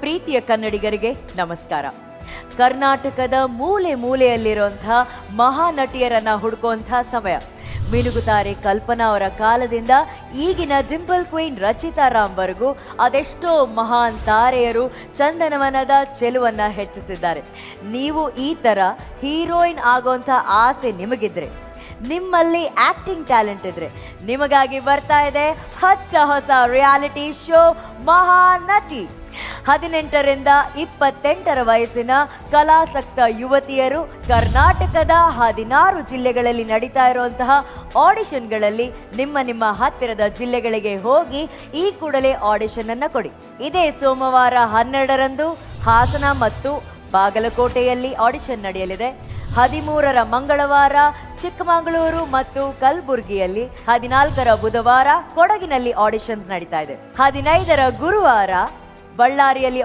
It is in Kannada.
ಪ್ರೀತಿಯ ಕನ್ನಡಿಗರಿಗೆ ನಮಸ್ಕಾರ. ಕರ್ನಾಟಕದ ಮೂಲೆ ಮೂಲೆಯಲ್ಲಿರುವಂತಹ ಮಹಾನಟಿಯರನ್ನ ಹುಡುಕುವಂತಹ ಸಮಯ. ಮಿನುಗುತಾರೆ ಕಲ್ಪನಾ ಅವರ ಕಾಲದಿಂದ ಈಗಿನ ಡಿಂಪಲ್ ಕ್ವೀನ್ ರಚಿತಾ ರಾಮ್ವರೆಗೂ ಅದೆಷ್ಟೋ ಮಹಾನ್ ತಾರೆಯರು ಚಂದನವನದ ಚೆಲುವನ್ನ ಹೆಚ್ಚಿಸಿದ್ದಾರೆ. ನೀವು ಈ ತರ ಹೀರೋಯಿನ್ ಆಗೋಂಥ ಆಸೆ ನಿಮಗಿದ್ರೆ, ನಿಮ್ಮಲ್ಲಿ ಆಕ್ಟಿಂಗ್ ಟ್ಯಾಲೆಂಟ್ ಇದ್ರೆ, ನಿಮಗಾಗಿ ಬರ್ತಾ ಇದೆ ಹೊಚ್ಚ ಹೊಸ ರಿಯಾಲಿಟಿ ಶೋ ಮಹಾನಟಿ. 18ರಿಂದ 28 ವಯಸ್ಸಿನ ಕಲಾಸಕ್ತ ಯುವತಿಯರು ಕರ್ನಾಟಕದ 16 ಜಿಲ್ಲೆಗಳಲ್ಲಿ ನಡೀತಾ ಇರುವಂತಹ ಆಡಿಷನ್ಗಳಲ್ಲಿ ನಿಮ್ಮ ಹತ್ತಿರದ ಜಿಲ್ಲೆಗಳಿಗೆ ಹೋಗಿ ಈ ಕೂಡಲೇ ಆಡಿಷನ್ ಅನ್ನ ಕೊಡಿ. ಇದೇ ಸೋಮವಾರ 12ರಂದು ಹಾಸನ ಮತ್ತು ಬಾಗಲಕೋಟೆಯಲ್ಲಿ ಆಡಿಷನ್ ನಡೆಯಲಿದೆ. 13ರ ಮಂಗಳವಾರ ಚಿಕ್ಕಮಗಳೂರು ಮತ್ತು ಕಲಬುರಗಿಯಲ್ಲಿ, 14ರ ಬುಧವಾರ ಕೊಡಗಿನಲ್ಲಿ ಆಡಿಷನ್ಸ್ ನಡೀತಾ ಇದೆ. 15ರ ಗುರುವಾರ ಬಳ್ಳಾರಿಯಲ್ಲಿ